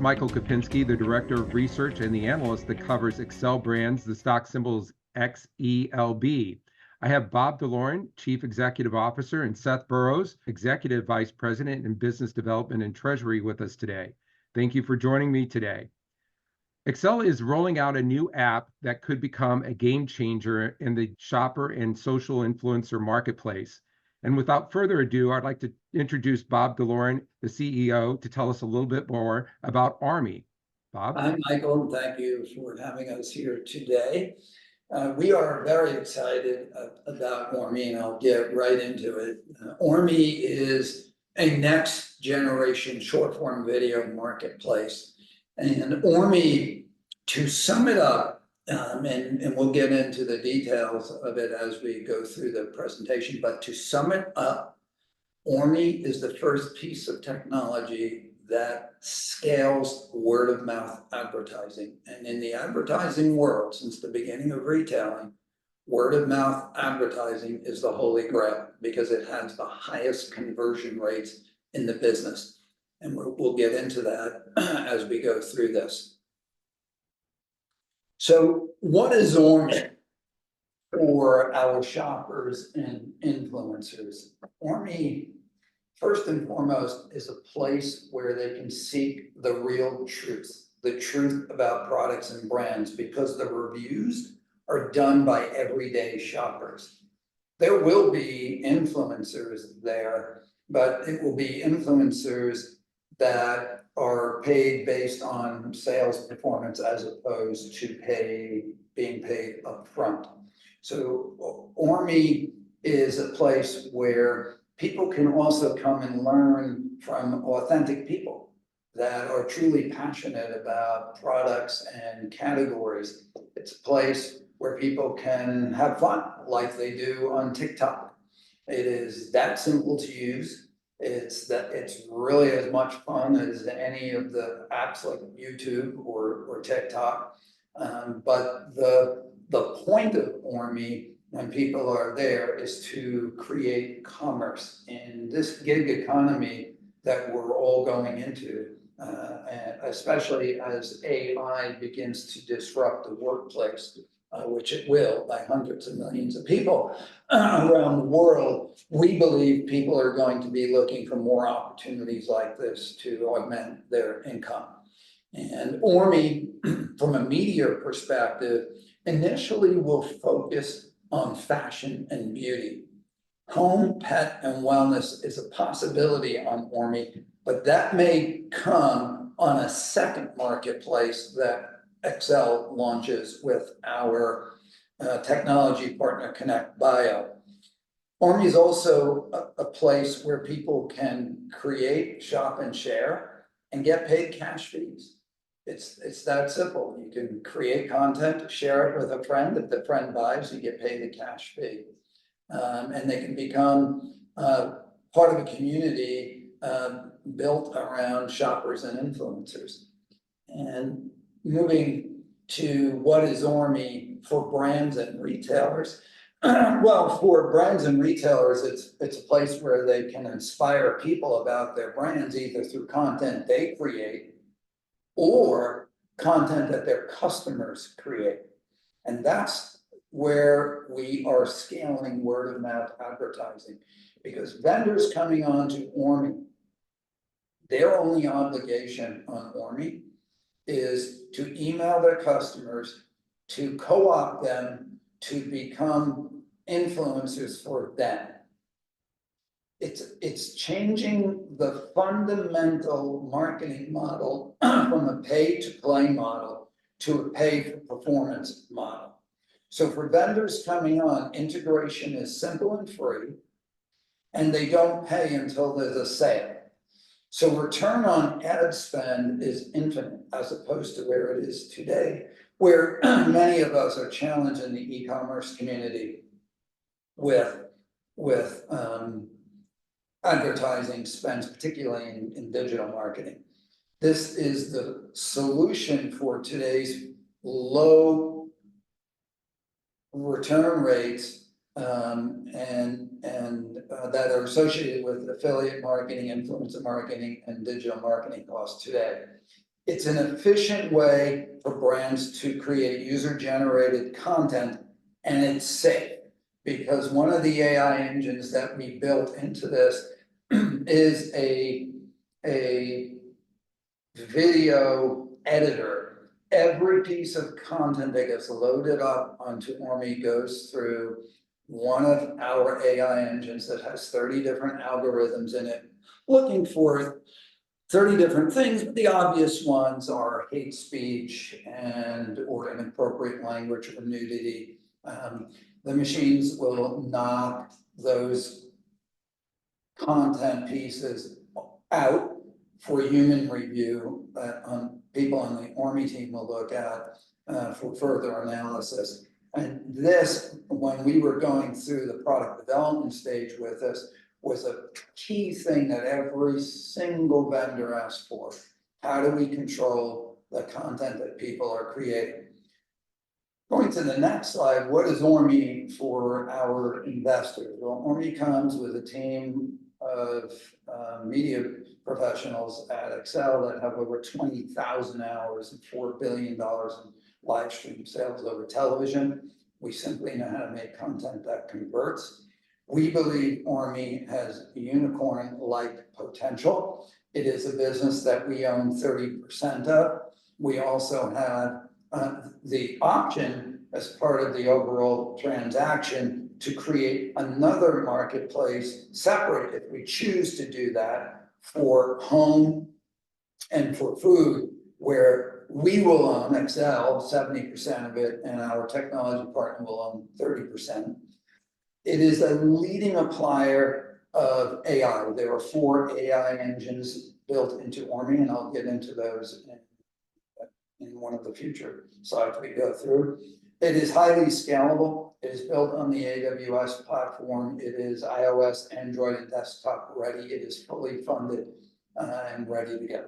Michael Kupinski, the Director of Research and the analyst that covers Xcel Brands. The stock symbol is XELB. I have Bob DeLorean, Chief Executive Officer, and Seth Burrows, Executive Vice President in Business Development and Treasury with us today. Thank you for joining me today. Xcel is rolling out a new app that could become a game changer in the shopper and social influencer marketplace. And without further ado, I'd like to introduce Bob DeLorean, the CEO, to tell us a little bit more about ORME. Bob? Hi, Michael, and thank you for having us here today. We are very excited about ORME, and I'll get right into it. ORME is a next generation short form video marketplace. And ORME, to sum it up, and we'll get into the details of it as we go through the presentation, but to sum it up, ORME is the first piece of technology that scales word of mouth advertising. And in the advertising world, since the beginning of retailing, word of mouth advertising is the holy grail because it has the highest conversion rates in the business. And we'll get into that as we go through this. So what is ORME for our shoppers and influencers? ORME, first and foremost, is a place where they can seek the real truth, the truth about products and brands, because the reviews are done by everyday shoppers. There will be influencers there, but it will be influencers that are paid based on sales performance as opposed to being paid upfront. So ORME is a place where people can also come and learn from authentic people that are truly passionate about products and categories. It's a place where people can have fun like they do on TikTok. It is that simple to use. It's really as much fun as any of the apps like YouTube or TikTok. But the point of ORME when people are there is to create commerce in this gig economy that we're all going into, especially as AI begins to disrupt the workplace. Which it will by hundreds of millions of people around the world. We believe people are going to be looking for more opportunities like this to augment their income. And ORME, from a media perspective, initially will focus on fashion and beauty. Home, pet, and wellness is a possibility on ORME, but that may come on a second marketplace that Xcel launches with our technology partner KonnectBio. ORME is also a place where people can create, shop, and share and get paid cash fees. It's that simple. You can create content, share it with a friend. If the friend buys, you get paid a cash fee. And they can become part of a community built around shoppers and influencers. And moving to what is ORME for brands and retailers. Well, for brands and retailers, it's a place where they can inspire people about their brands, either through content they create or content that their customers create. And that's where we are scaling word of mouth advertising, because vendors coming on to ORME, their only obligation on ORME is to email their customers, to co-opt them to become influencers for them. It's changing the fundamental marketing model from a pay to play model to a pay for performance model. So for vendors coming on, integration is simple and free, and they don't pay until there's a sale. So return on ad spend is infinite as opposed to where it is today, where many of us are challenged in the e-commerce community with advertising spends, particularly in digital marketing. This is the solution for today's low return rates that are associated with affiliate marketing, influencer marketing, and digital marketing costs today. It's an efficient way for brands to create user-generated content, and it's safe. Because one of the AI engines that we built into this is a video editor. Every piece of content that gets loaded up onto ORME goes through one of our AI engines that has 30 different algorithms in it, looking for 30 different things, but the obvious ones are hate speech and or inappropriate language or nudity. The machines will knock those content pieces out for human review that people on the ORME team will look at for further analysis. And this, when we were going through the product development stage with this, was a key thing that every single vendor asked for. How do we control the content that people are creating? Going to the next slide, what does ORME for our investors? Well, ORME comes with a team of media professionals at Xcel that have over 20,000 hours and $4 billion in live stream sales over television. We simply know how to make content that converts. We believe ORME has unicorn-like potential. It is a business that we own 30% of. We also have the option as part of the overall transaction to create another marketplace separate if we choose to do that for home and for food, where we will own Xcel 70% of it and our technology partner will own 30%. It is a leading applier of AI. There are 4 AI engines built into ORME, and I'll get into those in one of the future slides we go through. It is highly scalable. It is built on the AWS platform. It is iOS, Android, and desktop ready. It is fully funded and ready to go.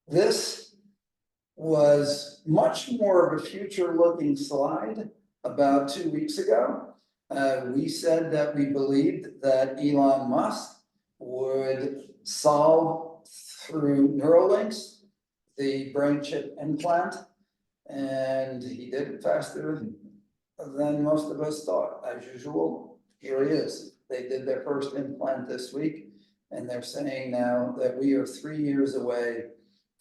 This was much more of a future-looking slide about 2 weeks ago. We said that we believed that Elon Musk would solve through Neuralinks the brain chip implant, and he did it faster than most of us thought. As usual, here he is. They did their first implant this week, and they're saying now that we are 3 years away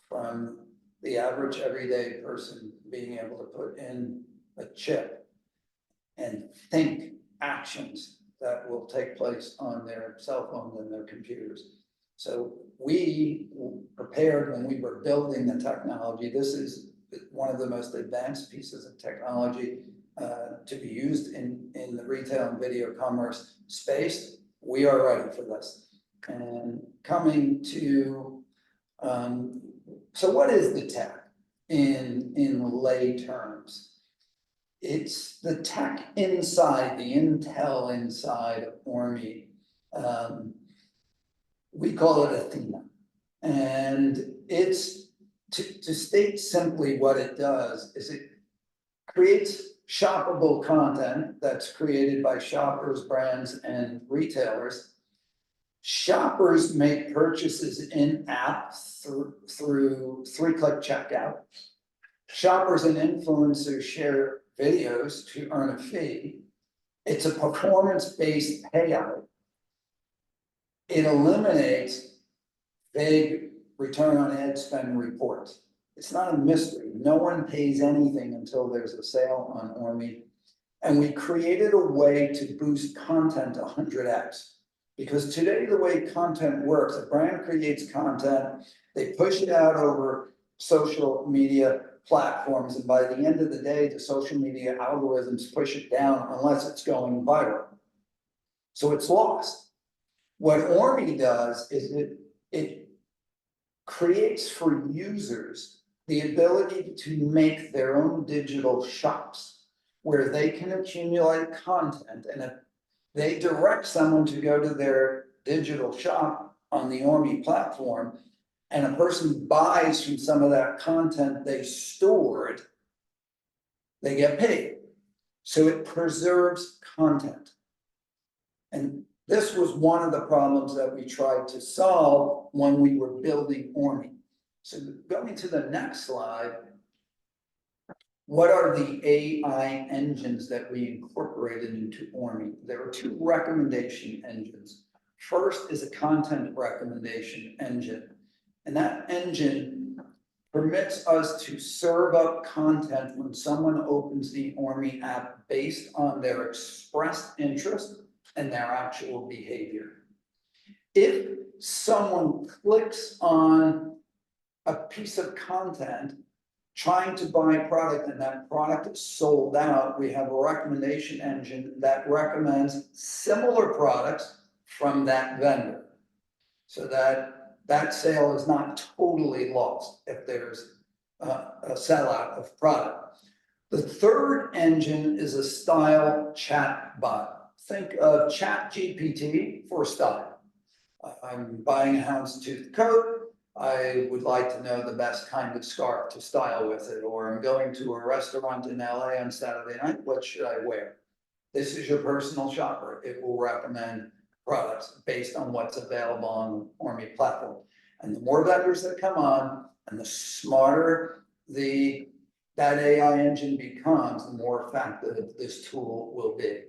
from the average everyday person being able to put in a chip and think actions that will take place on their cell phones and their computers. So we prepared when we were building the technology. This is one of the most advanced pieces of technology to be used in the retail and video commerce space. We are ready for this. And coming to, so what is the tech in lay terms? It's the tech inside, the intel inside of ORME. We call it Athena. And it's, to state simply what it does, is it creates shoppable content that's created by shoppers, brands, and retailers. Shoppers make purchases in app through 3-click checkout. Shoppers and influencers share videos to earn a fee. It's a performance-based payout. It eliminates vague return on ad spend reports. It's not a mystery. No one pays anything until there's a sale on ORME. And we created a way to boost content 100x. Because today, the way content works, a brand creates content, they push it out over social media platforms, and by the end of the day, the social media algorithms push it down unless it's going viral. So it's lost. What ORME does is it creates for users the ability to make their own digital shops where they can accumulate content, and if they direct someone to go to their digital shop on the ORME platform, and a person buys from some of that content they stored, they get paid. So it preserves content. And This was one of the problems that we tried to solve when we were building ORME. So going to the next slide, what are the AI engines that we incorporated into ORME? There are two recommendation engines. First is a content recommendation engine, and that engine permits us to serve up content when someone opens the ORME app based on their expressed interest and their actual behavior. If someone clicks on a piece of content trying to buy a product and that product is sold out, we have a recommendation engine that recommends similar products from that vendor, so that that sale is not totally lost if there's a sellout of product. The third engine is a style chat bot. Think of ChatGPT for style. I'm buying a houndstooth coat. I would like to know the best kind of scarf to style with it, or I'm going to a restaurant in LA on Saturday night. What should I wear? This is your personal shopper. It will recommend products based on what's available on the ORME platform. And the more vendors that come on, and the smarter that AI engine becomes, the more effective this tool will be.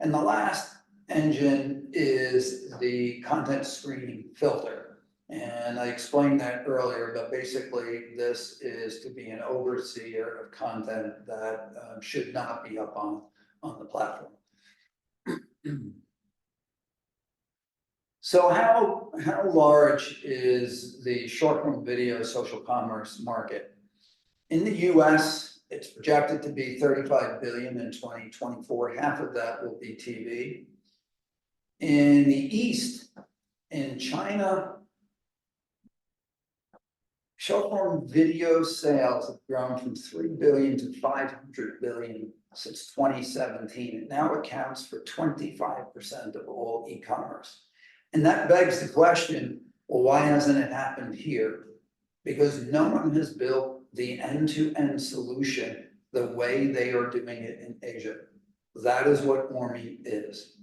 And the last engine is the content screening filter. And I explained that earlier, but basically this is to be an overseer of content that should not be up on the platform. So how large is the short-form video social commerce market? In the US, it's projected to be 35 billion in 2024. Half of that will be TV. In the East, in China, short-form video sales have grown from 3 billion to 500 billion since 2017. It now accounts for 25% of all e-commerce. And that begs the question, well, why hasn't it happened here? Because no one has built the end-to-end solution the way they are doing it in Asia. That is what ORME is.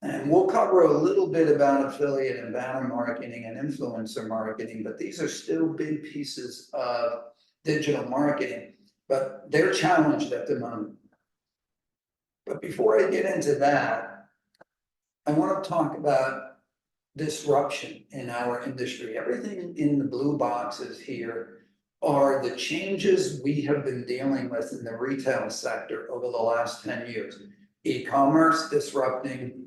And we'll cover a little bit about affiliate and banner marketing and influencer marketing, but these are still big pieces of digital marketing, but they're challenged at the moment. But before I get into that, I want to talk about disruption in our industry. Everything in the blue boxes here are the changes we have been dealing with in the retail sector over the last 10 years. E-commerce disrupting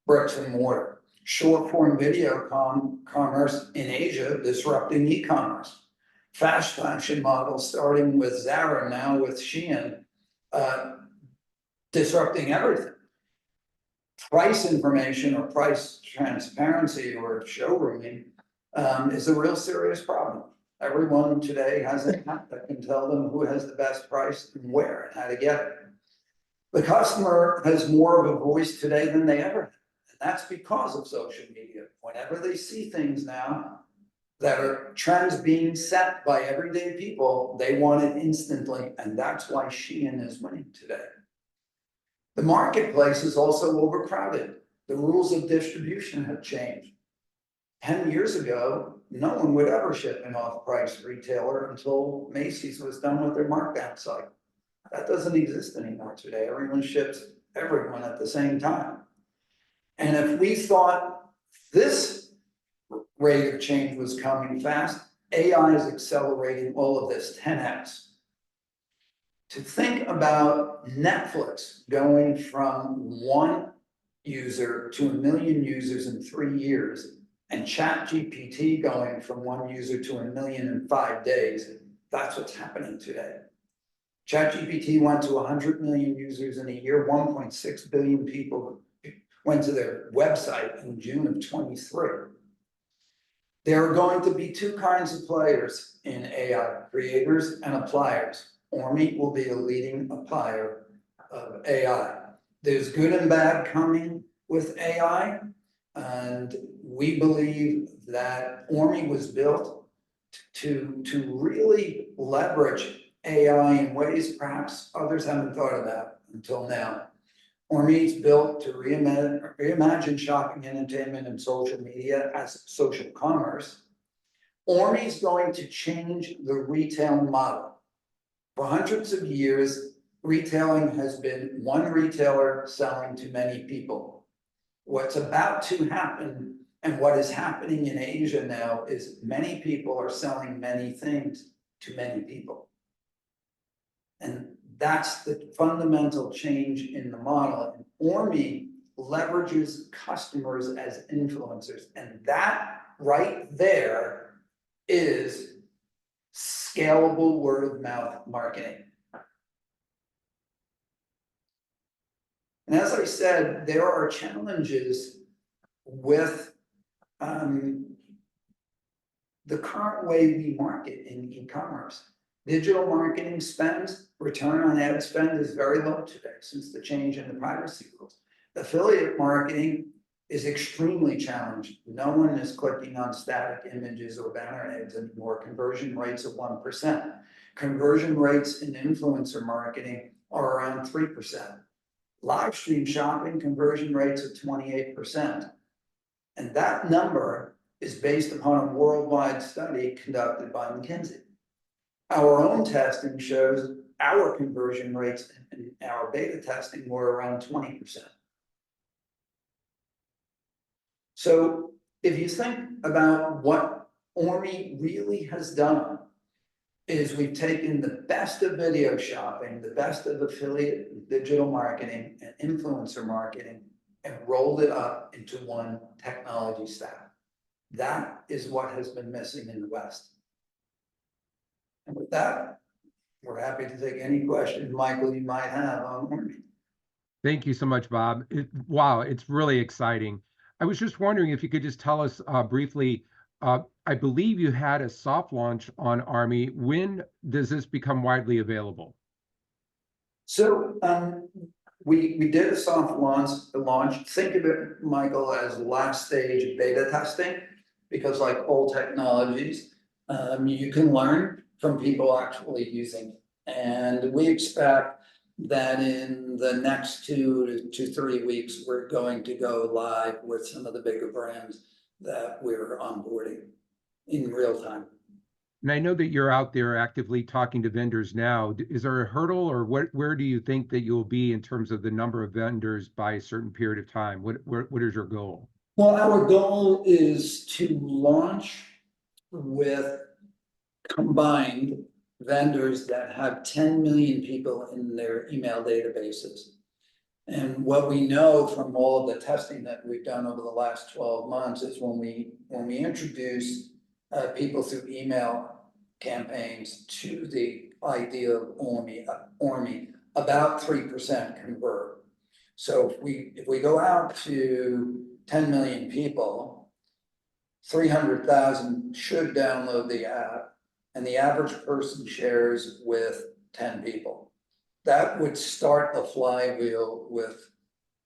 bricks and mortar. Short-form video commerce in Asia disrupting e-commerce. Fast fashion models starting with Zara, now with Shein, disrupting everything. Price information or price transparency or showrooming is a real serious problem. Everyone today has an app that can tell them who has the best price and where and how to get it. The customer has more of a voice today than they ever had, and that's because of social media. Whenever they see things now that are trends being set by everyday people, they want it instantly, and that's why Shein is winning today. The marketplace is also overcrowded. The rules of distribution have changed. 10 years ago, no one would ever ship an off-price retailer until Macy's was done with their markdown cycle. That doesn't exist anymore today. Everyone ships everyone at the same time. And if we thought this rate of change was coming fast, AI is accelerating all of this 10x. To think about Netflix going from 1 user to 1 million users in 3 years, and ChatGPT going from 1 user to 1 million in 5 days, that's what's happening today. ChatGPT went to 100 million users in a year. 1.6 billion people went to their website in June of 23. There are going to be 2 kinds of players in AI, creators and appliers. ORME will be a leading applier of AI. There's good and bad coming with AI, and we believe that ORME was built to really leverage AI in ways perhaps others haven't thought about until now. ORME is built to reimagine shopping, entertainment, and social media as social commerce. ORME is going to change the retail model. For hundreds of years, retailing has been one retailer selling to many people. What's about to happen, and what is happening in Asia now, is many people are selling many things to many people. And that's the fundamental change in the model. And ORME leverages customers as influencers. And that right there is scalable word of mouth marketing. And as I said, there are challenges with the current way we market in e-commerce. Digital marketing spend, return on ad spend is very low today since the change in the privacy rules. Affiliate marketing is extremely challenged. No one is clicking on static images or banner ads anymore. Conversion rates of 1%. Conversion rates in influencer marketing are around 3%. Live stream shopping conversion rates of 28%. And that number is based upon a worldwide study conducted by McKinsey. Our own testing shows our conversion rates in our beta testing were around 20%. So if you think about what ORME really has done, is we've taken the best of video shopping, the best of affiliate digital marketing and influencer marketing, and rolled it up into one technology stack. That is what has been missing in the West. And with that, we're happy to take any questions, Michael, you might have on ORME. Thank you so much, Bob. Wow, it's really exciting. I was just wondering if you could just tell us briefly, I believe you had a soft launch on ORME. When does this become widely available? So we did a soft launch. Think of it, Michael, as last stage beta testing, because like all technologies, you can learn from people actually using it. And we expect that in the next 2 to 3 weeks, we're going to go live with some of the bigger brands that we're onboarding in real time. And I know that you're out there actively talking to vendors now. Is there a hurdle, or where do you think that you'll be in terms of the number of vendors by a certain period of time? What is your goal? Well, our goal is to launch with combined vendors that have 10 million people in their email databases. And what we know from all of the testing that we've done over the last 12 months is when we introduce people through email campaigns to the idea of ORME, about 3% convert. So if we go out to 10 million people, 300,000 should download the app, and the average person shares with 10 people. That would start a flywheel with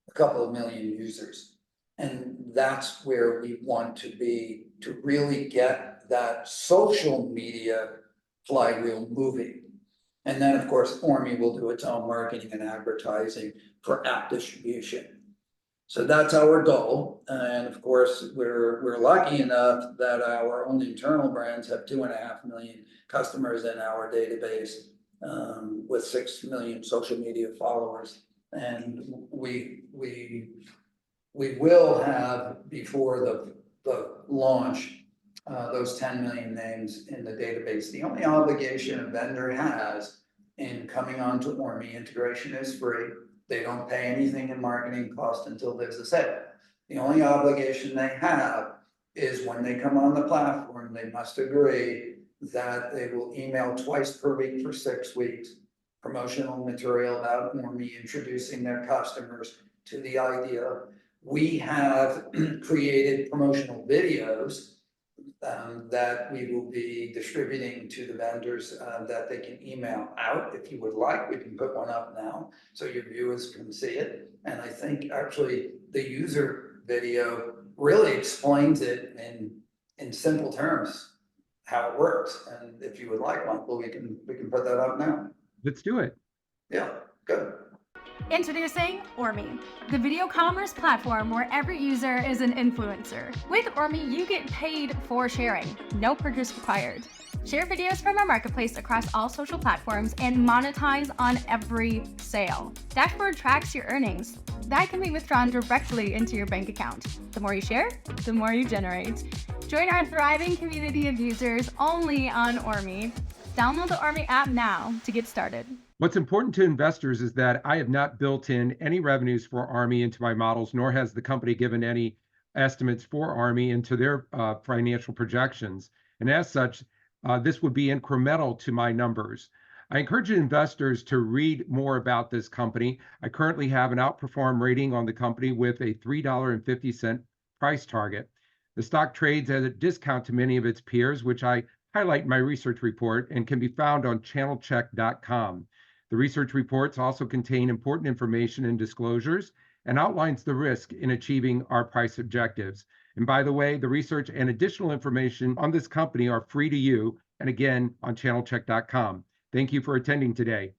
a couple of million users. And that's where we want to be, to really get that social media flywheel moving. And then, of course, ORME will do its own marketing and advertising for app distribution. So that's our goal. And of course, we're lucky enough that our own internal brands have 2.5 million customers in our database, with 6 million social media followers. And we will have, before the launch, those 10 million names in the database. The only obligation a vendor has in coming onto ORME, integration is free. They don't pay anything in marketing cost until there's a sale. The only obligation they have is when they come on the platform, they must agree that they will email twice per week for 6 weeks, promotional material about ORME, introducing their customers to the idea. We have created promotional videos that we will be distributing to the vendors that they can email out. If you would like, we can put one up now so your viewers can see it. And I think actually the user video really explains it in simple terms, how it works. And if you would like, Michael, we can put that up now. Let's do it. Yeah, good. Introducing ORME, the video commerce platform where every user is an influencer. With ORME, you get paid for sharing, no purchase required. Share videos from our marketplace across all social platforms and monetize on every sale. Dashboard tracks your earnings. That can be withdrawn directly into your bank account. The more you share, the more you generate. Join our thriving community of users only on ORME. Download the ORME app now to get started. What's important to investors is that I have not built in any revenues for ORME into my models, nor has the company given any estimates for ORME into their financial projections. And as such, this would be incremental to my numbers. I encourage investors to read more about this company. I currently have an outperform rating on the company with a $3.50 price target. The stock trades at a discount to many of its peers, which I highlight in my research report and can be found on channelcheck.com. The research reports also contain important information and disclosures and outlines the risk in achieving our price objectives. And by the way, the research and additional information on this company are free to you, and again, on channelcheck.com. Thank you for attending today.